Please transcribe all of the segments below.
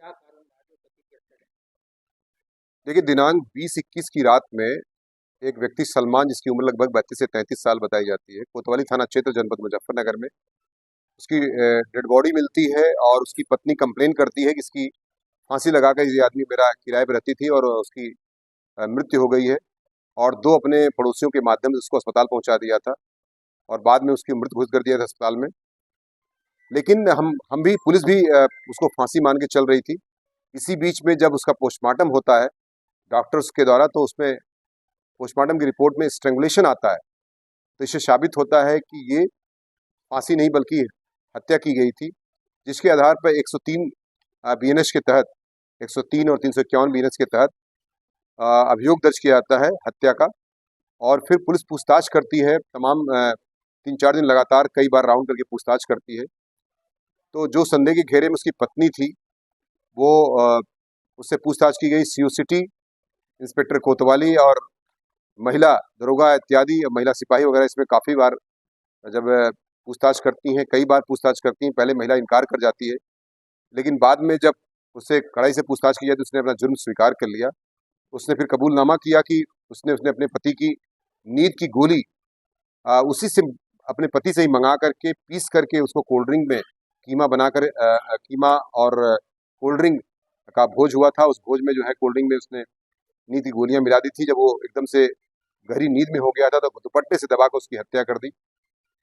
क्या कारण रहा जो पति की हत्या करने देखिए, दिनांक 20-21 की रात में एक व्यक्ति सलमान, जिसकी उम्र लगभग 32 से 33 साल बताई जाती है, कोतवाली थाना क्षेत्र जनपद मुजफ्फरनगर में उसकी डेड बॉडी मिलती है और उसकी पत्नी कंप्लेन करती है कि इसकी फांसी लगाकर ये आदमी मेरा किराए पर रहती थी और उसकी मृत्यु हो गई है। और दो अपने पड़ोसियों के माध्यम से उसको अस्पताल पहुंचा दिया था और बाद में उसकी मृत्यु घोषित कर दिया था अस्पताल में। लेकिन हम भी, पुलिस भी उसको फांसी मान के चल रही थी। इसी बीच में जब उसका पोस्टमार्टम होता है डॉक्टर्स के द्वारा, तो उसमें पोस्टमार्टम की रिपोर्ट में स्ट्रेंगुलेशन आता है। तो इससे साबित होता है कि ये फांसी नहीं बल्कि हत्या की गई थी, जिसके आधार पर 103 बीएनएस के तहत, 103 और 351 बीएनएस के तहत अभियोग दर्ज किया जाता है हत्या का। और फिर पुलिस पूछताछ करती है, तमाम 3-4 दिन लगातार कई बार राउंड करके पूछताछ करती है। तो जो संदेह के घेरे में उसकी पत्नी थी, वो उससे पूछताछ की गई। सीओ सिटी इंस्पेक्टर कोतवाली और महिला दरोगा इत्यादि, महिला सिपाही वगैरह इसमें काफ़ी बार जब पूछताछ करती हैं, कई बार पूछताछ करती हैं। पहले महिला इनकार कर जाती है, लेकिन बाद में जब उससे कड़ाई से पूछताछ की जाए तो उसने अपना जुर्म स्वीकार कर लिया। उसने फिर कबूलनामा किया कि उसने अपने पति की नींद की गोली उसी से, अपने पति से ही मंगा करके, पीस करके उसको कोल्ड ड्रिंक में कीमा बनाकर, कीमा और कोल्ड ड्रिंक का भोज हुआ था। उस भोज में जो है कोल्ड ड्रिंक में उसने नींद की गोलियां मिला दी थी। जब वो एकदम से गहरी नींद में हो गया था तो दुपट्टे से दबाकर उसकी हत्या कर दी।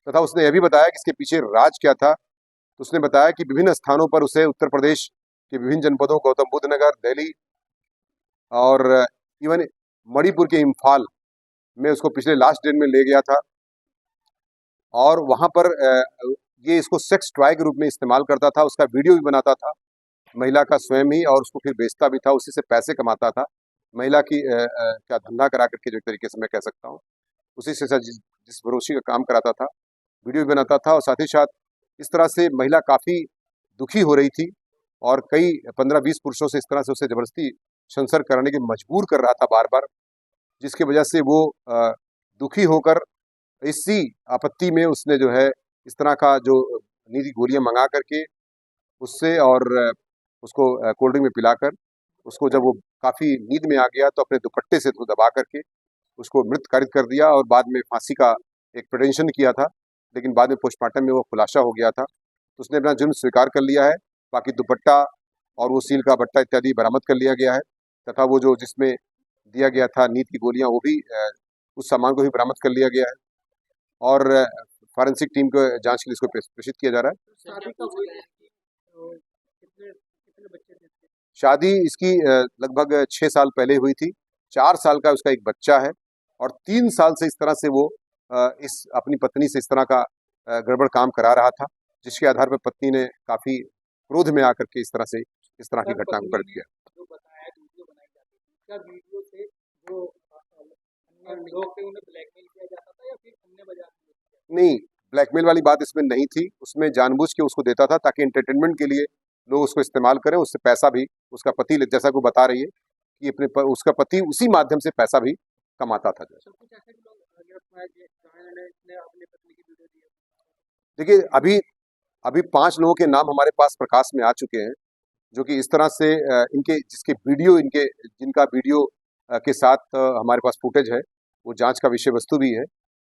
तथा उसने यह भी बताया कि इसके पीछे राज क्या था। तो उसने बताया कि विभिन्न स्थानों पर उसे उत्तर प्रदेश के विभिन्न जनपदों, गौतम बुद्ध नगर, दिल्ली और इवन मणिपुर के इम्फाल में उसको पिछले लास्ट डेट में ले गया था। और वहाँ पर ये इसको सेक्स टॉय के रूप में इस्तेमाल करता था। उसका वीडियो भी बनाता था महिला का स्वयं ही, और उसको फिर बेचता भी था, उसी से पैसे कमाता था। महिला की क्या धंधा करा करके, जो एक तरीके से मैं कह सकता हूँ, उसी से जिस भरोसे का काम कराता था, वीडियो भी बनाता था। और साथ ही साथ इस तरह से महिला काफ़ी दुखी हो रही थी और कई 15-20 पुरुषों से इस तरह से उसे जबरदस्ती संसर्ग कराने की मजबूर कर रहा था बार बार, जिसकी वजह से वो दुखी होकर इसी आपत्ति में उसने जो है इस तरह का जो नींद की गोलियां मंगा करके उससे, और उसको कोल्ड ड्रिंक में पिलाकर, उसको जब वो काफ़ी नींद में आ गया तो अपने दुपट्टे से दबा करके उसको मृत कारित कर दिया। और बाद में फांसी का एक प्रिटेंशन किया था, लेकिन बाद में पोस्टमार्टम में वो खुलासा हो गया था। तो उसने अपना जुर्म स्वीकार कर लिया है। बाकी दुपट्टा और वो सील का बट्टा इत्यादि बरामद कर लिया गया है, तथा वो जो जिसमें दिया गया था नींद की गोलियां, वो भी उस सामान को भी बरामद कर लिया गया है। और फॉरेंसिक टीम को जांच के लिए इसको प्रेषित किया जा रहा है। तो शादी कब हुई है इसकी? तो कितने कितने बच्चे थे इसके? शादी इसकी लगभग 6 साल पहले हुई थी। 4 साल का उसका एक बच्चा है और 3 साल से इस तरह से वो इस अपनी पत्नी से इस तरह का गड़बड़ काम करा रहा था, जिसके आधार पर पत्नी ने काफ़ी क्रोध में आकर के इस तरह की सर, घटना को पत्नी कर ने दिया। जो बताया वीडियो बनाई जाती थी, क्या वीडियो से जो अन्य लोग थे उन्हें ब्लैकमेल किया जाता था या फिर अन्य बाजार में यूज़ किया नहीं, ब्लैकमेल वाली बात इसमें नहीं थी। उसमें जानबूझ के उसको देता था ताकि एंटरटेनमेंट के लिए लोग उसको इस्तेमाल करें, उससे पैसा भी, उसका पति, जैसा कि वो बता रही है कि उसका पति उसी माध्यम से पैसा भी कमाता था। जाता? सब कुछ ऐसे भी लोग गिरफ्तार हुए जिन्होंने इसने अपनी पत्नी की वीडियो दी है। देखिए, अभी अभी 5 लोगों के नाम हमारे पास प्रकाश में आ चुके हैं, जो कि इस तरह से जिनका वीडियो के साथ हमारे पास फुटेज है, वो जांच का विषय वस्तु भी है।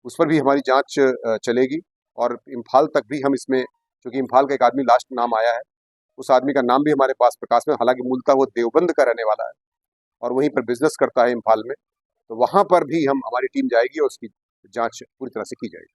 उस पर भी हमारी जांच चलेगी। और इम्फाल तक भी हम इसमें, क्योंकि इम्फाल का एक आदमी लास्ट नाम आया है, उस आदमी का नाम भी हमारे पास प्रकाश में, हालांकि मूलतः वो देवबंद का रहने वाला है और वहीं पर बिजनेस करता है इम्फाल में। तो वहाँ पर भी हमारी टीम जाएगी और उसकी जांच पूरी तरह से की जाएगी।